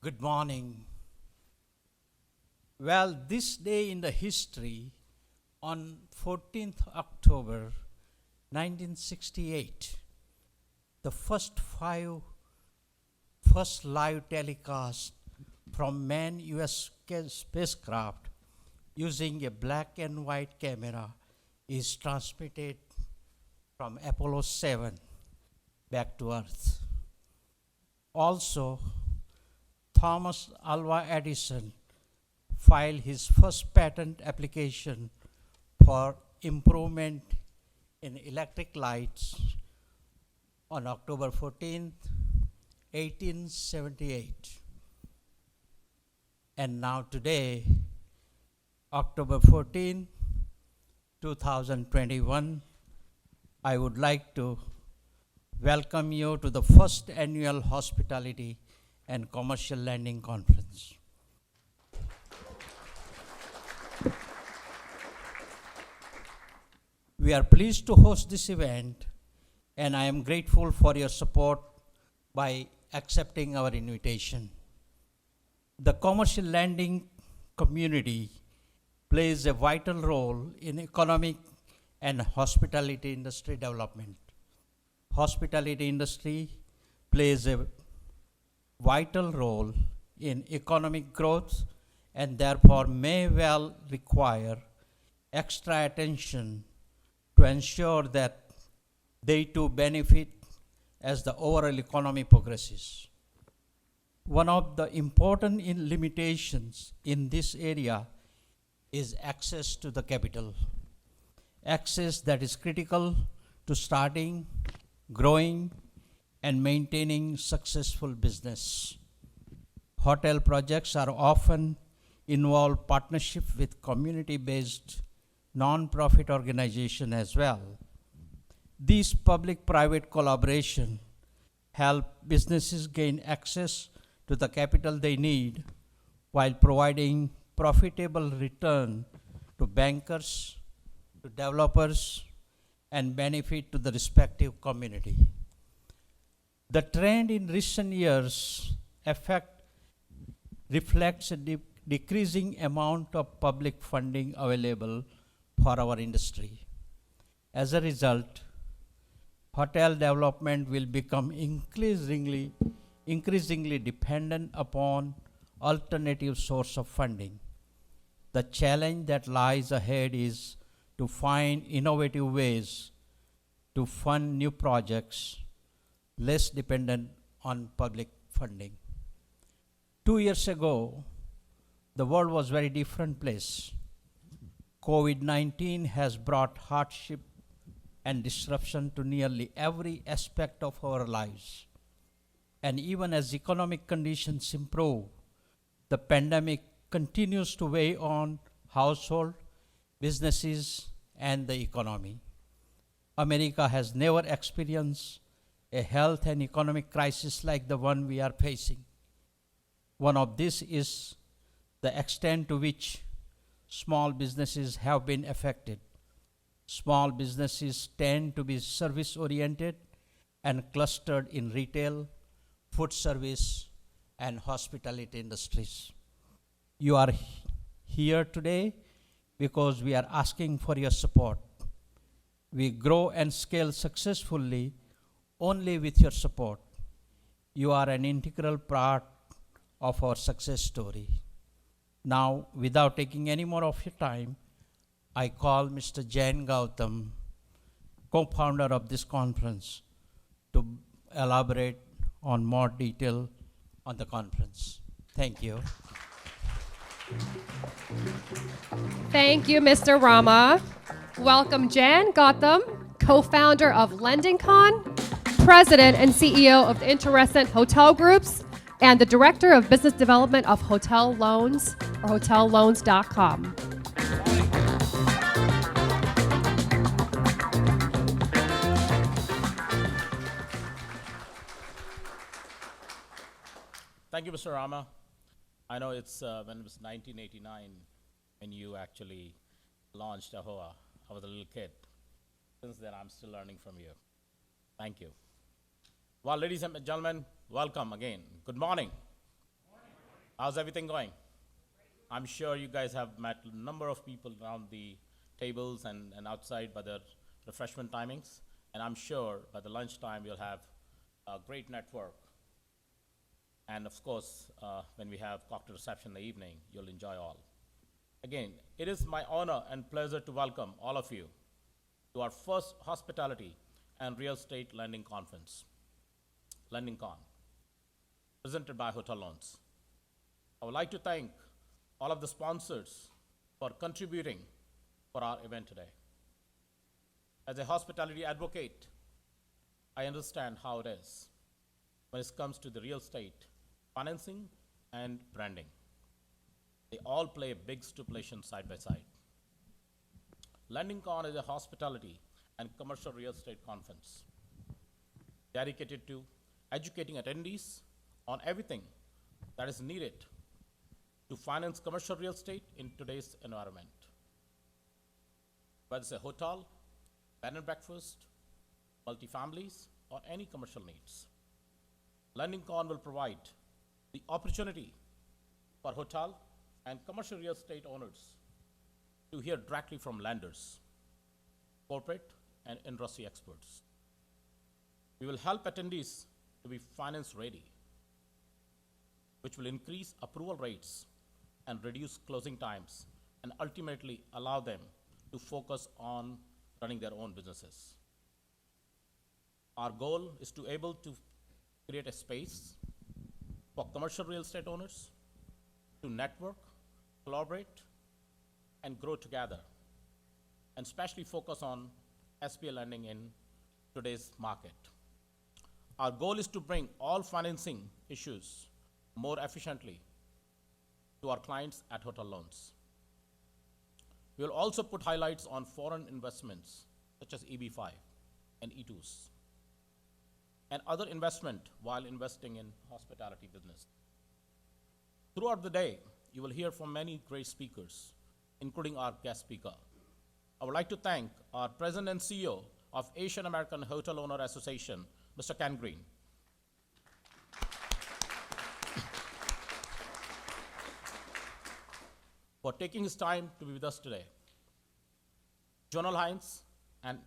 Good morning. Well, this day in the history, on 14th October 1968, the first live telecast from manned US spacecraft using a black and white camera is transmitted from Apollo 7 back to Earth. Also, Thomas Alva Edison filed his first patent application for improvement in electric lights on October 14, 1878. And now today, October 14, 2021, I would like to welcome you to the first annual Hospitality and Commercial Lending Conference. We are pleased to host this event, and I am grateful for your support by accepting our invitation. The commercial lending community plays a vital role in economic and hospitality industry development. Hospitality industry plays a vital role in economic growth and therefore may well require extra attention to ensure that they too benefit as the overall economy progresses. One of the important limitations in this area is access to the capital. Access that is critical to starting, growing, and maintaining successful business. Hotel projects are often involve partnership with community-based non-profit organizations as well. These public-private collaboration help businesses gain access to the capital they need while providing profitable return to bankers, to developers, and benefit to the respective community. The trend in recent years reflects a decreasing amount of public funding available for our industry. As a result, hotel development will become increasingly dependent upon alternative source of funding. The challenge that lies ahead is to find innovative ways to fund new projects less dependent on public funding. 2 years ago, the world was a very different place. COVID-19 has brought hardship and disruption to nearly every aspect of our lives. And even as economic conditions improve, the pandemic continues to weigh on household, businesses, and the economy. America has never experienced a health and economic crisis like the one we are facing. One of these is the extent to which small businesses have been affected. Small businesses tend to be service-oriented and clustered in retail, food service, and hospitality industries. You are here today because we are asking for your support. We grow and scale successfully only with your support. You are an integral part of our success story. Now, without taking any more of your time, I call Mr. Jain Gautam, co-founder of this conference, to elaborate on more detail on the conference. Thank you. Thank you, Mr. Rama. Welcome, Jain Gautam, co-founder of LendingCon, president and CEO of the Interested Hotel Groups, and the director of business development of Hotel Loans, or hotelloans.com. Thank you, Mr. Rama. I know it's when it was 1989 when you actually launched AHOA. I was a little kid. Since then, I'm still learning from you. Thank you. Well, ladies and gentlemen, welcome again. Good morning. How's everything going? I'm sure you guys have met a number of people around the tables and outside by the refreshment timings. And I'm sure by the lunchtime you'll have a great network. And of course, when we have cocktail reception in the evening, you'll enjoy all. Again, it is my honor and pleasure to welcome all of you to our first hospitality and real estate lending conference, LendingCon, presented by Hotel Loans. I would like to thank all of the sponsors for contributing for our event today. As a hospitality advocate, I understand how it is when it comes to the real estate, financing, and branding. They all play a big stipulation side by side. LendingCon is a hospitality and commercial real estate conference dedicated to educating attendees on everything that is needed to finance commercial real estate in today's environment. Whether it's a hotel, bed and breakfast, multifamilies, or any commercial needs. LendingCon will provide the opportunity for hotel and commercial real estate owners to hear directly from lenders, corporate, and industry experts. We will help attendees to be finance ready, which will increase approval rates and reduce closing times, and ultimately allow them to focus on running their own businesses. Our goal is to able to create a space for commercial real estate owners to network, collaborate, and grow together, and especially focus on SBA lending in today's market. Our goal is to bring all financing issues more efficiently to our clients at Hotel Loans. We will also put highlights on foreign investments such as EB5 and E2s, and other investment while investing in hospitality business. Throughout the day, you will hear from many great speakers, including our guest speaker. I would like to thank our President and CEO of Asian American Hotel Owner Association, Mr. Ken Green. For taking his time to be with us today. Jonal Hines and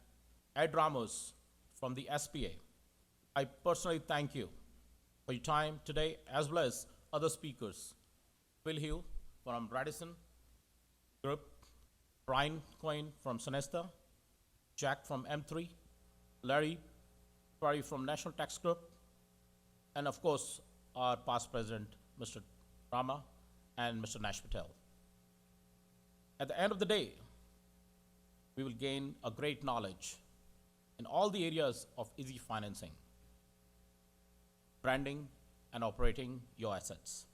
Ed Ramos from the SBA, I personally thank you for your time today, as well as other speakers. Phil Hugh from Radisson Group, Brian Coyne from Sonesta, Jack from M3, Larry Perry from National Tax Group, and of course, our past president, Mr. Rama, and Mr. Nash Patel. At the end of the day, we will gain a great knowledge in all the areas of easy financing, branding, and operating your assets.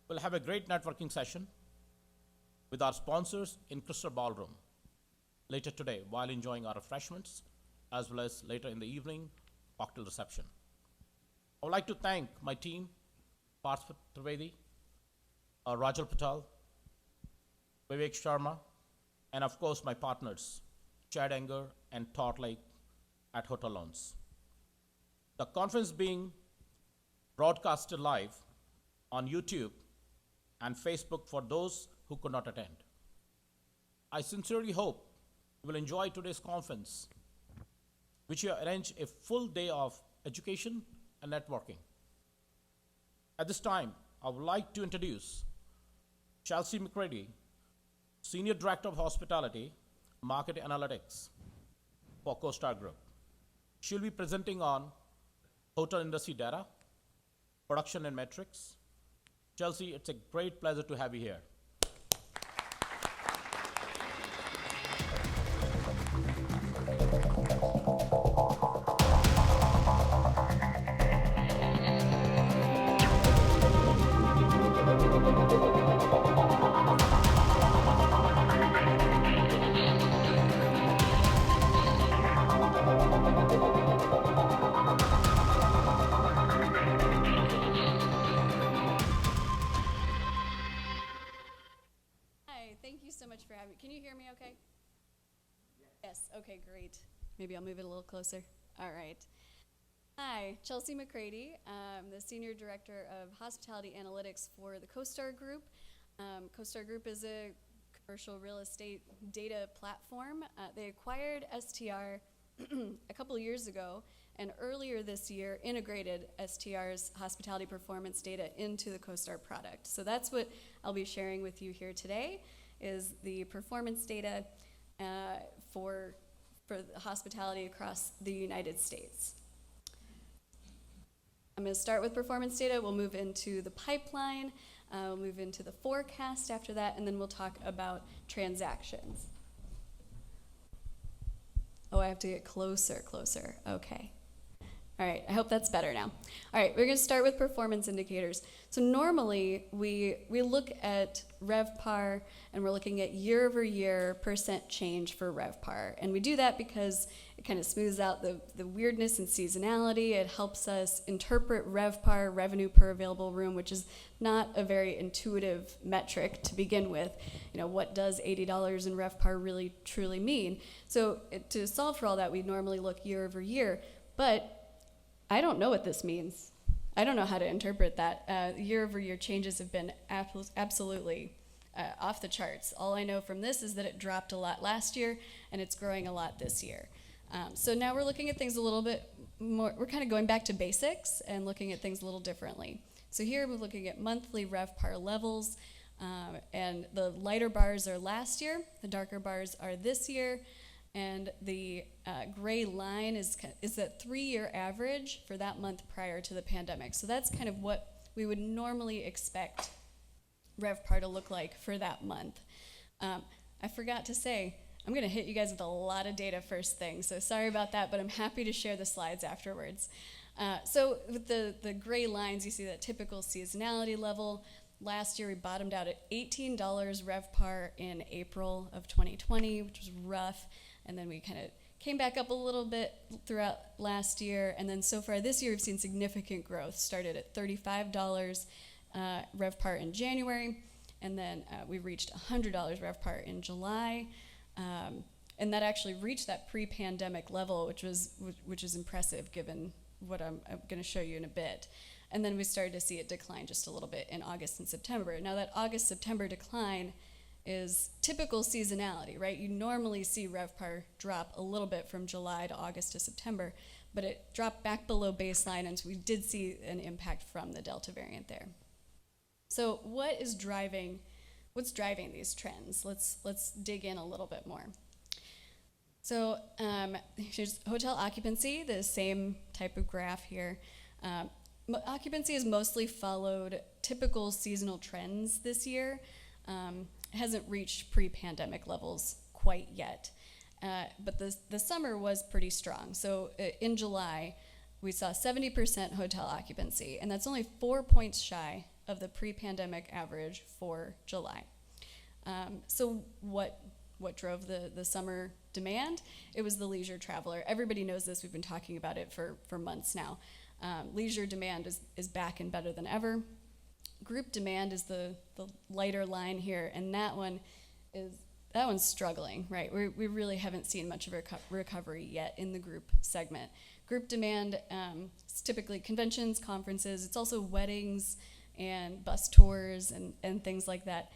We'll have a great networking session with our sponsors in Crystal Ballroom later today while enjoying our refreshments, as well as later in the evening, cocktail reception. I would like to thank my team, Parth Trivedi, Rajal Patel, Vivek Sharma, and of course my partners, Chad Enger and Todd Lake at Hotel Loans. The conference being broadcasted live on YouTube and Facebook for those who could not attend. I sincerely hope you will enjoy today's conference, which we arrange a full day of education and networking. At this time, I would like to introduce Chelsea McCready, Senior Director of Hospitality, Market Analytics for CoStar Group. She'll be presenting on hotel industry data, production and metrics. Chelsea, it's a great pleasure to have you here. Can you hear me okay? Yes, okay, great. Maybe I'll move it a little closer. All right. Hi, Chelsea McCready. I'm the Senior Director of Hospitality Analytics for the CoStar Group. CoStar Group is a commercial real estate data platform. They acquired STR a couple years ago, and earlier this year integrated STR's hospitality performance data into the CoStar product. So that's what I'll be sharing with you here today, is the performance data for the hospitality across the United States. I'm going to start with performance data. We'll move into the pipeline. We'll move into the forecast after that, and then we'll talk about transactions. Oh, I have to get closer. Okay. All right, I hope that's better now. All right, we're going to start with performance indicators. So normally we look at RevPAR, and we're looking at year-over-year % change for RevPAR. And we do that because it kind of smooths out the weirdness and seasonality. It helps us interpret RevPAR, revenue per available room, which is not a very intuitive metric to begin with. You know, what does $80 in RevPAR really truly mean? So to solve for all that, we normally look year-over-year, but I don't know what this means. I don't know how to interpret that. Year-over-year changes have been absolutely off the charts. All I know from this is that it dropped a lot last year, and it's growing a lot this year. So now we're looking at things a little bit more, we're kind of going back to basics and looking at things a little differently. So here we're looking at monthly RevPAR levels, and the lighter bars are last year, the darker bars are this year, and the gray line is that 3-year average for that month prior to the pandemic. So that's kind of what we would normally expect RevPAR to look like for that month. I forgot to say, I'm going to hit you guys with a lot of data first thing, so sorry about that, but I'm happy to share the slides afterwards. So with the gray lines, you see that typical seasonality level. Last year we bottomed out at $18 RevPAR in April of 2020, which was rough. And then we kind of came back up a little bit throughout last year. And then so far this year, we've seen significant growth. Started at $35 RevPAR in January. And then we reached $100 RevPAR in July. And that actually reached that pre-pandemic level, which is impressive given what I'm going to show you in a bit. And then we started to see it decline just a little bit in August and September. Now that August-September decline is typical seasonality, right? You normally see RevPAR drop a little bit from July to August to September, but it dropped back below baseline, and so we did see an impact from the Delta variant there. So what's driving these trends? Let's dig in a little bit more. So here's hotel occupancy, the same type of graph here. Occupancy has mostly followed typical seasonal trends this year. Hasn't reached pre-pandemic levels quite yet. But the summer was pretty strong. So in July, we saw 70% hotel occupancy, and that's only 4 points shy of the pre-pandemic average for July. So what drove the summer demand? It was the leisure traveler. Everybody knows this. We've been talking about it for months now. Leisure demand is back and better than ever. Group demand is the lighter line here, and that one's struggling, right? We really haven't seen much of a recovery yet in the group segment. Group demand is typically conventions, conferences. It's also weddings and bus tours and things like that.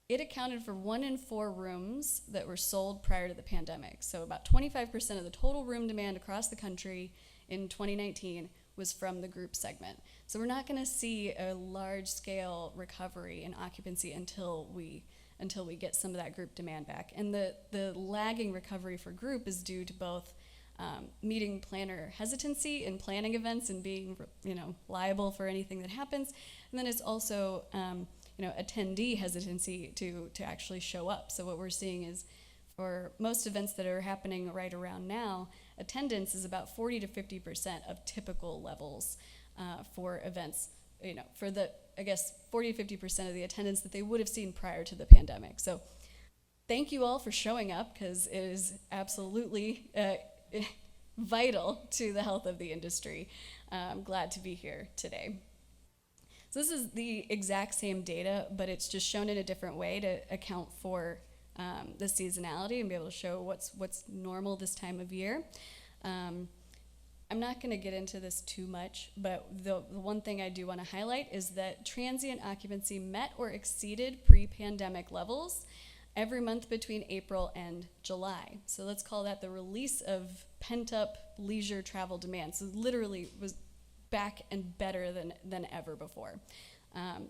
It accounted for 1 in 4 rooms that were sold prior to the pandemic. So about 25% of the total room demand across the country in 2019 was from the group segment. So we're not going to see a large-scale recovery in occupancy until we get some of that group demand back. And the lagging recovery for group is due to both meeting planner hesitancy in planning events and being liable for anything that happens, and then it's also attendee hesitancy to actually show up. So what we're seeing is, for most events that are happening right around now, attendance is about 40 to 50% of typical levels for events, for the, 40 to 50% of the attendance that they would have seen prior to the pandemic. So thank you all for showing up, because it is absolutely vital to the health of the industry. I'm glad to be here today. So this is the exact same data, but it's just shown in a different way to account for the seasonality and be able to show what's normal this time of year. I'm not going to get into this too much, but the one thing I do want to highlight is that transient occupancy met or exceeded pre-pandemic levels every month between April and July. So let's call that the release of pent-up leisure travel demand. So literally was back and better than ever before.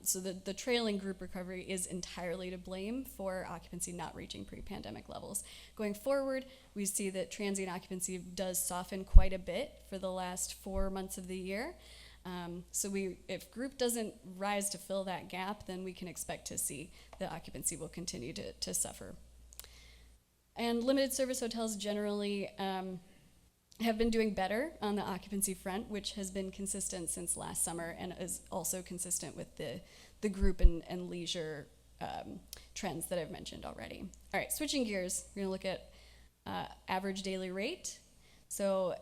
So the trailing group recovery is entirely to blame for occupancy not reaching pre-pandemic levels. Going forward, we see that transient occupancy does soften quite a bit for the last 4 months of the year. So if group doesn't rise to fill that gap, then we can expect to see the occupancy will continue to suffer. And limited service hotels generally have been doing better on the occupancy front, which has been consistent since last summer and is also consistent with the group and leisure trends that I've mentioned already. All right, switching gears, we're gonna look at average daily rate. So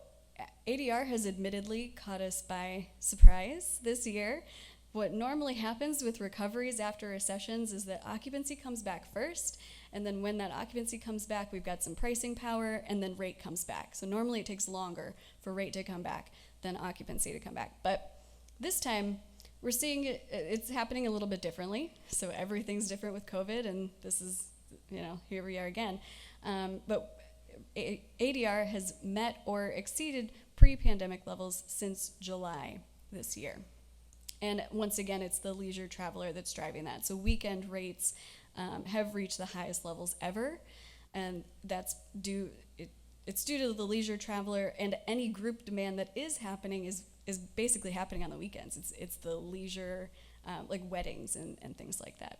ADR has admittedly caught us by surprise this year. What normally happens with recoveries after recessions is that occupancy comes back first, and then when that occupancy comes back, we've got some pricing power, and then rate comes back. So normally it takes longer for rate to come back than occupancy to come back. But this time, we're seeing it's happening a little bit differently. So everything's different with COVID, and this is, here we are again. But ADR has met or exceeded pre-pandemic levels since July this year. And once again, it's the leisure traveler that's driving that. So weekend rates have reached the highest levels ever, and that's it's due to the leisure traveler, and any group demand that is happening is basically happening on the weekends. It's the leisure, like weddings and things like that.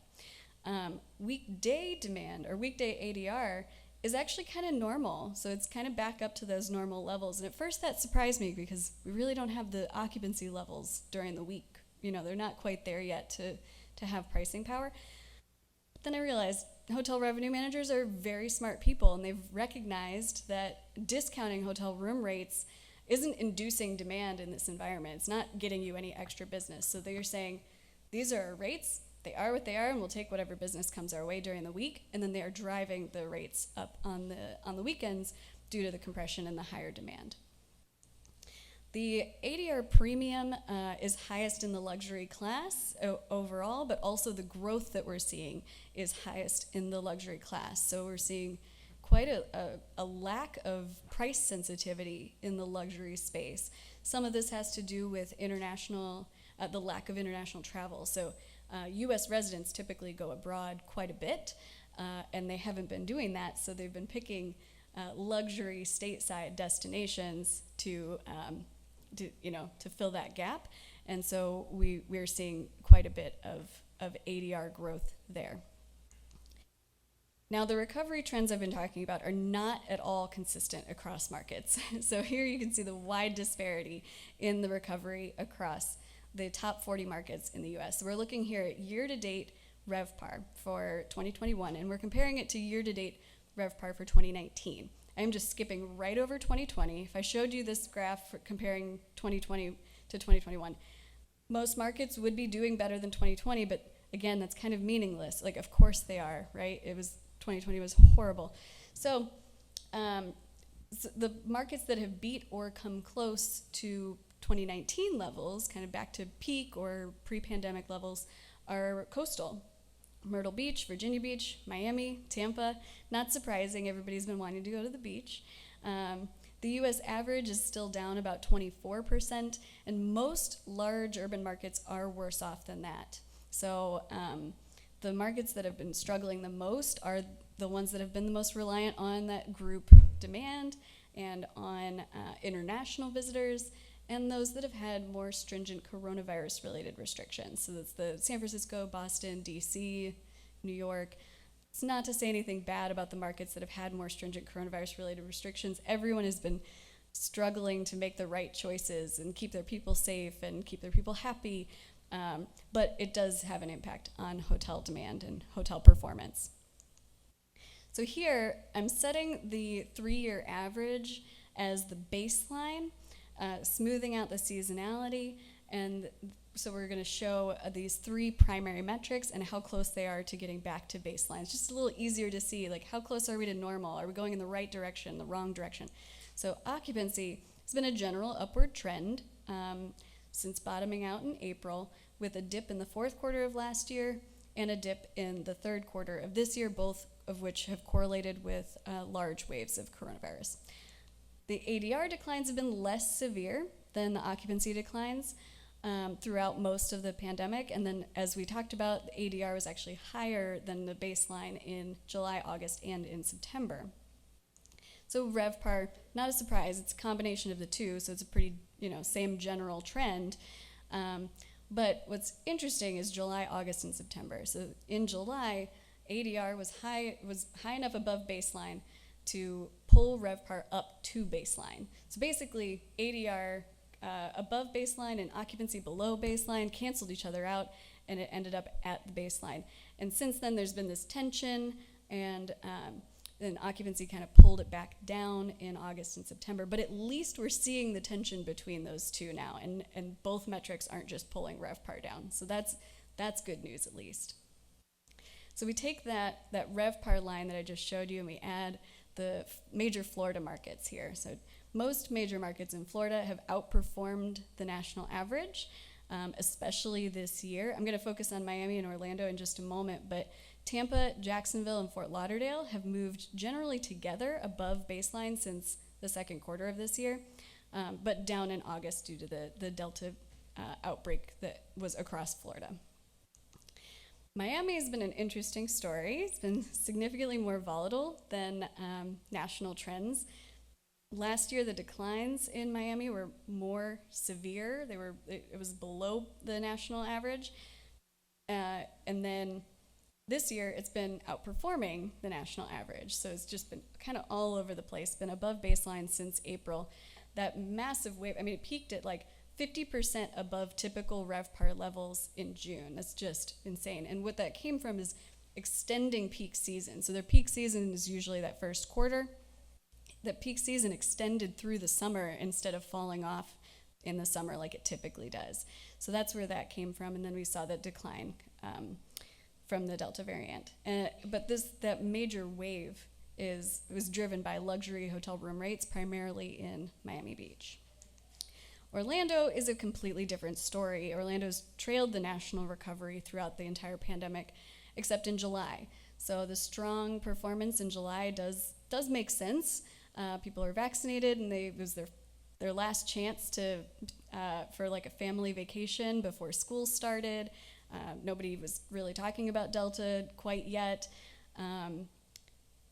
Weekday demand or weekday ADR is actually kind of normal. So it's kind of back up to those normal levels. And at first that surprised me because we really don't have the occupancy levels during the week. They're not quite there yet to have pricing power. But then I realized hotel revenue managers are very smart people, and they've recognized that discounting hotel room rates isn't inducing demand in this environment. It's not getting you any extra business. So they're saying, these are our rates, they are what they are, and we'll take whatever business comes our way during the week, and then they are driving the rates up on the weekends due to the compression and the higher demand. The ADR premium is highest in the luxury class overall, but also the growth that we're seeing is highest in the luxury class. So we're seeing quite a lack of price sensitivity in the luxury space. Some of this has to do with the lack of international travel. So US residents typically go abroad quite a bit, and they haven't been doing that, so they've been picking luxury stateside destinations to fill that gap. And so we're seeing quite a bit of ADR growth there. Now, the recovery trends I've been talking about are not at all consistent across markets. So here you can see the wide disparity in the recovery across the top 40 markets in the US. So we're looking here at year-to-date RevPAR for 2021, and we're comparing it to year-to-date RevPAR for 2019. I'm just skipping right over 2020. If I showed you this graph for comparing 2020 to 2021, most markets would be doing better than 2020, but again, that's kind of meaningless. Like, of course they are, right? 2020 was horrible. So the markets that have beat or come close to 2019 levels, kind of back to peak or pre-pandemic levels, are coastal. Myrtle Beach, Virginia Beach, Miami, Tampa. Not surprising, everybody's been wanting to go to the beach. The US average is still down about 24%, and most large urban markets are worse off than that. So the markets that have been struggling the most are the ones that have been the most reliant on that group demand and on international visitors, and those that have had more stringent coronavirus-related restrictions. So that's the San Francisco, Boston, DC, New York. It's not to say anything bad about the markets that have had more stringent coronavirus-related restrictions. Everyone has been struggling to make the right choices and keep their people safe and keep their people happy, but it does have an impact on hotel demand and hotel performance. So here, I'm setting the 3-year average as the baseline, smoothing out the seasonality, and so we're going to show these 3 primary metrics and how close they are to getting back to baseline. It's just a little easier to see, like, how close are we to normal? Are we going in the right direction, the wrong direction? So occupancy has been a general upward trend since bottoming out in April, with a dip in the fourth quarter of last year and a dip in the third quarter of this year, both of which have correlated with large waves of coronavirus. The ADR declines have been less severe than the occupancy declines throughout most of the pandemic. And then, as we talked about, the ADR was actually higher than the baseline in July, August, and in September. So RevPAR, not a surprise, it's a combination of the two, so it's a pretty, same general trend. But what's interesting is July, August, and September. So in July, ADR was high enough above baseline to pull RevPAR up to baseline. So basically, ADR above baseline and occupancy below baseline canceled each other out, and it ended up at the baseline. And since then, there's been this tension, and then occupancy kind of pulled it back down in August and September. But at least we're seeing the tension between those two now, and both metrics aren't just pulling RevPAR down. So that's good news, at least. So we take that RevPAR line that I just showed you, and we add the major Florida markets here. So most major markets in Florida have outperformed the national average, especially this year. I'm going to focus on Miami and Orlando in just a moment, but Tampa, Jacksonville, and Fort Lauderdale have moved generally together above baseline since the second quarter of this year, but down in August due to the Delta outbreak that was across Florida. Miami has been an interesting story. It's been significantly more volatile than national trends. Last year, the declines in Miami were more severe. It was below the national average. And then this year, it's been outperforming the national average. So it's just been kind of all over the place, been above baseline since April. That massive wave, it peaked at like 50% above typical RevPAR levels in June. That's just insane. And what that came from is extending peak season. So their peak season is usually that first quarter. That peak season extended through the summer instead of falling off in the summer like it typically does. So that's where that came from. And then we saw that decline from the Delta variant. But that major wave was driven by luxury hotel room rates, primarily in Miami Beach. Orlando is a completely different story. Orlando's trailed the national recovery throughout the entire pandemic, except in July. So the strong performance in July does make sense. People are vaccinated, and it was their last chance for like a family vacation before school started. Nobody was really talking about Delta quite yet.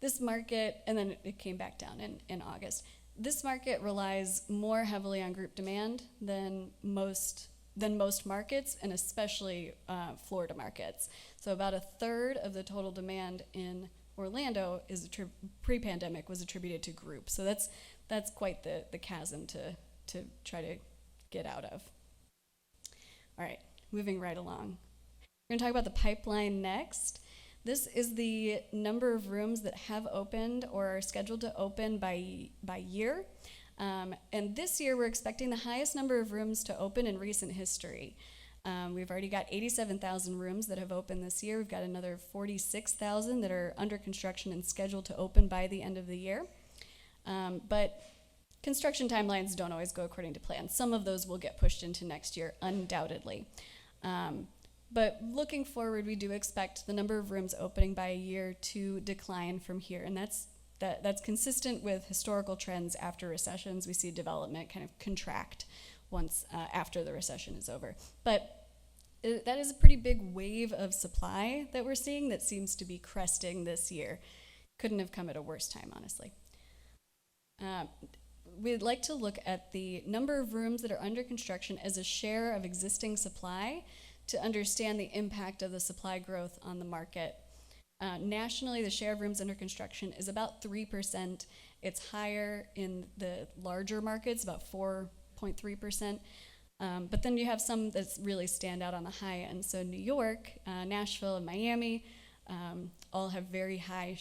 This market, and then it came back down in August. This market relies more heavily on group demand than most markets, and especially Florida markets. So about a third of the total demand in Orlando is pre-pandemic was attributed to group. So that's quite the chasm to try to get out of. All right, moving right along. We're gonna talk about the pipeline next. This is the number of rooms that have opened or are scheduled to open by year. And this year, we're expecting the highest number of rooms to open in recent history. We've already got 87,000 rooms that have opened this year. We've got another 46,000 that are under construction and scheduled to open by the end of the year. But construction timelines don't always go according to plan. Some of those will get pushed into next year, undoubtedly. But looking forward, we do expect the number of rooms opening by a year to decline from here, and that's consistent with historical trends after recessions. We see development kind of contract once after the recession is over. But that is a pretty big wave of supply that we're seeing that seems to be cresting this year. Couldn't have come at a worse time, honestly. We'd like to look at the number of rooms that are under construction as a share of existing supply to understand the impact of the supply growth on the market. Nationally, the share of rooms under construction is about 3%. It's higher in the larger markets, about 4.3%. But then you have some that really stand out on the high end. So New York, Nashville, and Miami all have very high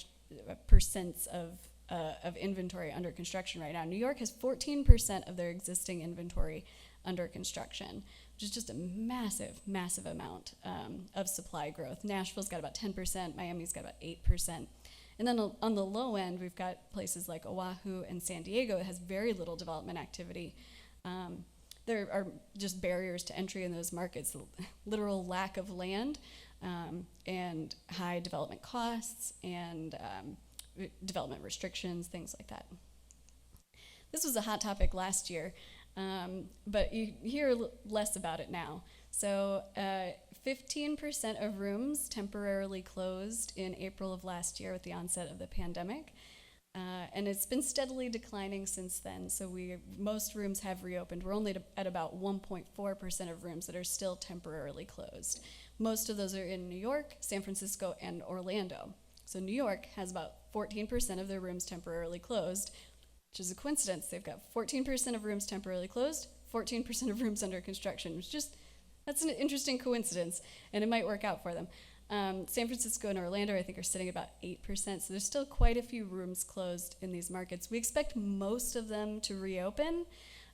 percents of inventory under construction right now. New York has 14% of their existing inventory under construction, which is just a massive, massive amount of supply growth. Nashville's got about 10%, Miami's got about 8%. And then on the low end, we've got places like Oahu and San Diego. It has very little development activity. There are just barriers to entry in those markets, literal lack of land, and high development costs and development restrictions, things like that. This was a hot topic last year, but you hear less about it now. So 15% of rooms temporarily closed in April of last year with the onset of the pandemic. And it's been steadily declining since then. So most rooms have reopened. We're only at about 1.4% of rooms that are still temporarily closed. Most of those are in New York, San Francisco, and Orlando. So New York has about 14% of their rooms temporarily closed, which is a coincidence. They've got 14% of rooms temporarily closed, 14% of rooms under construction, which that's an interesting coincidence, and it might work out for them. San Francisco and Orlando, I think, are sitting about 8%, so there's still quite a few rooms closed in these markets. We expect most of them to reopen,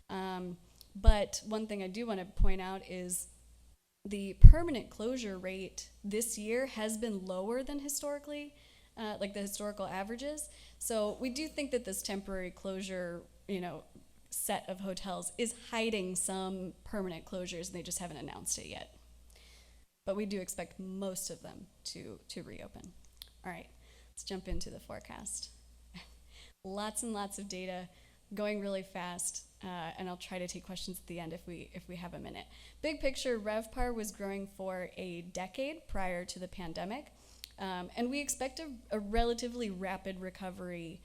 but one thing I do want to point out is the permanent closure rate this year has been lower than historically, like the historical averages. So we do think that this temporary closure, set of hotels is hiding some permanent closures, and they just haven't announced it yet. But we do expect most of them to reopen. All right, let's jump into the forecast. Lots and lots of data, going really fast, and I'll try to take questions at the end if we have a minute. Big picture, RevPAR was growing for a decade prior to the pandemic, and we expect a relatively rapid recovery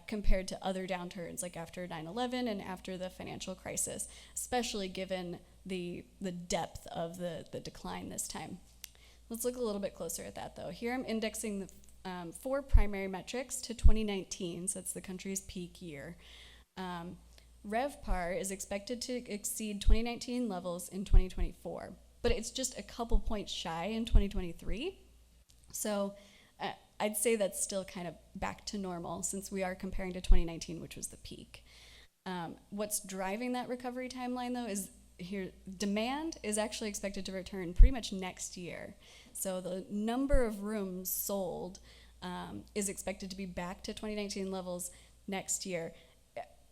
compared to other downturns, like after 9/11 and after the financial crisis, especially given the depth of the decline this time. Let's look a little bit closer at that, though. Here I'm indexing the 4 primary metrics to 2019, so that's the country's peak year. RevPAR is expected to exceed 2019 levels in 2024, but it's just a couple points shy in 2023. So I'd say that's still kind of back to normal since we are comparing to 2019, which was the peak. What's driving that recovery timeline, though, is demand is actually expected to return pretty much next year. So the number of rooms sold is expected to be back to 2019 levels next year.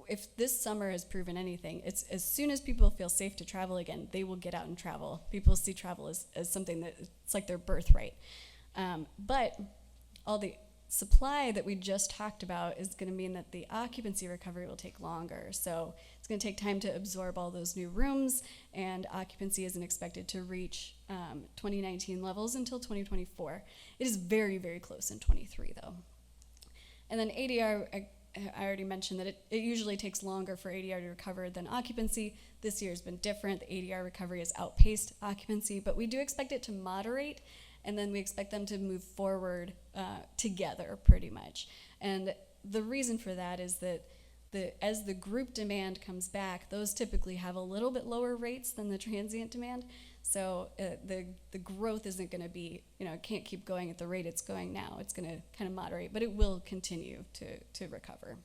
If this summer has proven anything, it's as soon as people feel safe to travel again, they will get out and travel. People see travel as something that it's like their birthright. But all the supply that we just talked about is going to mean that the occupancy recovery will take longer. So it's going to take time to absorb all those new rooms, and occupancy isn't expected to reach 2019 levels until 2024. It is very, very close in 23, though. And then ADR, I already mentioned that it usually takes longer for ADR to recover than occupancy. This year has been different. The ADR recovery has outpaced occupancy, but we do expect it to moderate, and then we expect them to move forward together pretty much. And the reason for that is that as the group demand comes back, those typically have a little bit lower rates than the transient demand. So the growth isn't going to be, it can't keep going at the rate it's going now. It's going to kind of moderate, but it will continue to recover.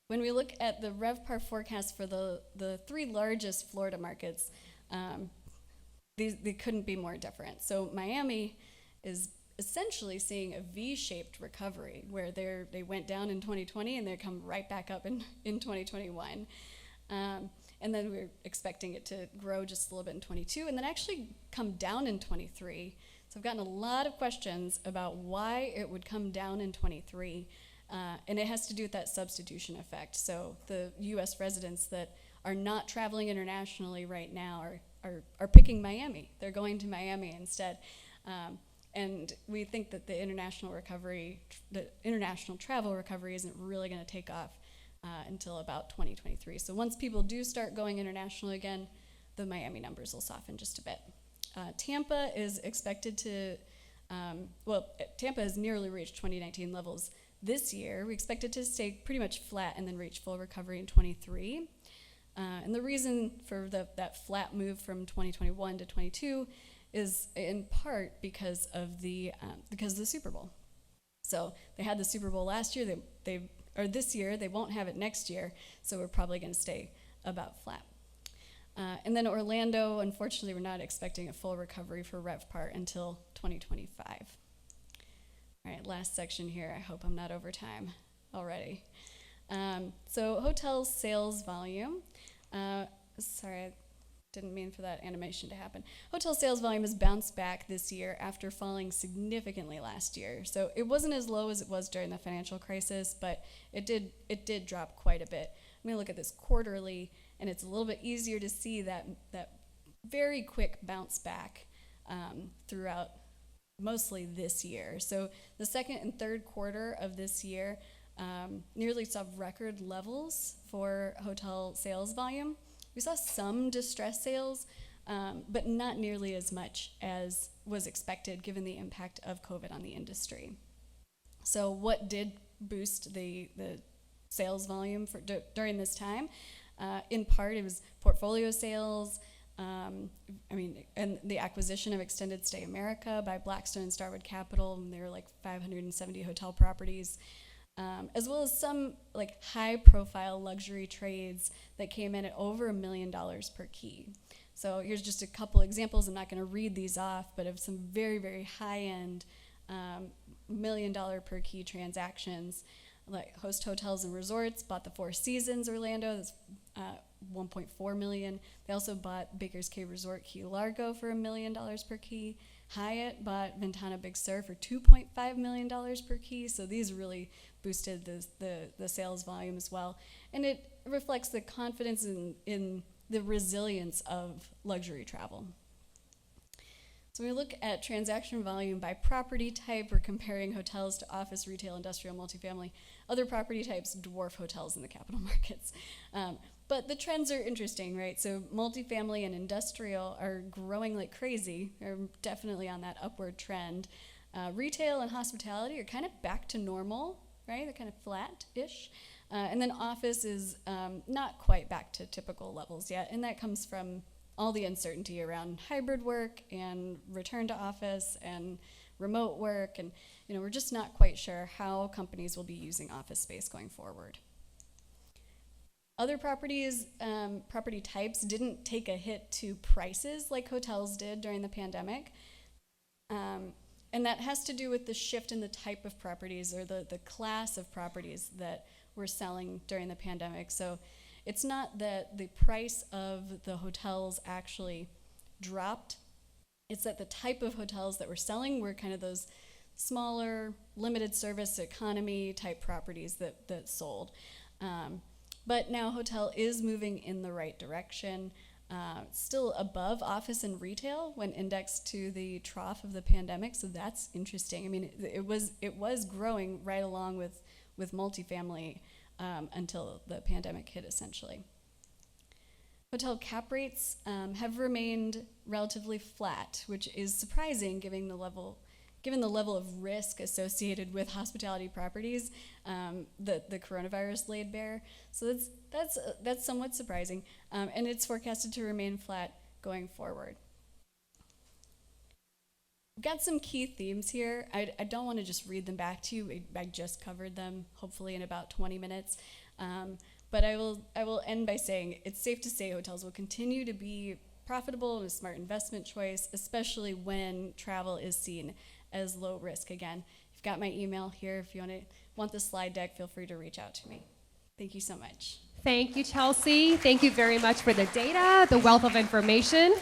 When we look at the RevPAR forecast for the 3 largest Florida markets, they couldn't be more different. So Miami is essentially seeing a V-shaped recovery where they went down in 2020 and they come right back up in 2021. And then we're expecting it to grow just a little bit in 22 and then actually come down in 23. So I've gotten a lot of questions about why it would come down in 23. And it has to do with that substitution effect. So the US residents that are not traveling internationally right now are picking Miami. They're going to Miami instead. And we think that the international travel recovery isn't really going to take off until about 2023. So once people do start going international again, the Miami numbers will soften just a bit. Tampa is expected to, Tampa has nearly reached 2019 levels this year. We expect it to stay pretty much flat and then reach full recovery in 23. And the reason for that flat move from 2021 to 22 is in part because of the Super Bowl. So they had the Super Bowl last year. Or this year, they won't have it next year, so we're probably going to stay about flat. And then Orlando, unfortunately, we're not expecting a full recovery for RevPAR until 2025. All All right, last section here. I hope I'm not over time already. So hotel sales volume. Sorry, I didn't mean for that animation to happen. Hotel sales volume has bounced back this year after falling significantly last year. So it wasn't as low as it was during the financial crisis, but it did drop quite a bit. I'm gonna look at this quarterly, and it's a little bit easier to see that very quick bounce back throughout mostly this year. So the second and third quarter of this year nearly saw record levels for hotel sales volume. We saw some distress sales, but not nearly as much as was expected given the impact of COVID on the industry. So what did boost the sales volume for during this time? In part, it was portfolio sales, and the acquisition of Extended Stay America by Blackstone and Starwood Capital, and there were like 570 hotel properties, as well as some like high-profile luxury trades that came in at over $1 million per key. So here's just a couple examples. I'm not going to read these off, but of some very, very high-end $1 million per key transactions. Like Host Hotels and Resorts bought the Four Seasons Orlando. That's $1.4 million. They also bought Baker's Cay Resort Key Largo for $1 million per key. Hyatt bought Ventana Big Sur for $2.5 million per key. So these really boosted the sales volume as well. And it reflects the confidence in the resilience of luxury travel. So when we look at transaction volume by property type, we're comparing hotels to office, retail, industrial, multifamily. Other property types dwarf hotels in the capital markets. But the trends are interesting, right? So multifamily and industrial are growing like crazy. They're definitely on that upward trend. Retail and hospitality are kind of back to normal, right? They're kind of flat-ish. And then office is not quite back to typical levels yet, and that comes from all the uncertainty around hybrid work and return to office and remote work, and we're just not quite sure how companies will be using office space going forward. Other property types didn't take a hit to prices like hotels did during the pandemic, and that has to do with the shift in the type of properties or the class of properties that we're selling during the pandemic. So it's not that the price of the hotels actually dropped. It's that the type of hotels that we're selling were kind of those smaller, limited service economy type properties that sold. But now hotel is moving in the right direction. Still above office and retail when indexed to the trough of the pandemic, so that's interesting. I mean, it was growing right along with multifamily until the pandemic hit, essentially. Hotel cap rates have remained relatively flat, which is surprising given the level of risk associated with hospitality properties that the coronavirus laid bare. So that's somewhat surprising, and it's forecasted to remain flat going forward. Got some key themes here. I don't want to just read them back to you. I just covered them, hopefully in about 20 minutes. But I will end by saying it's safe to say hotels will continue to be profitable and a smart investment choice, especially when travel is seen as low risk. Again, you've got my email here. If you want the slide deck, feel free to reach out to me. Thank you so much. Thank you, Chelsea. Thank you very much for the data, the wealth of information.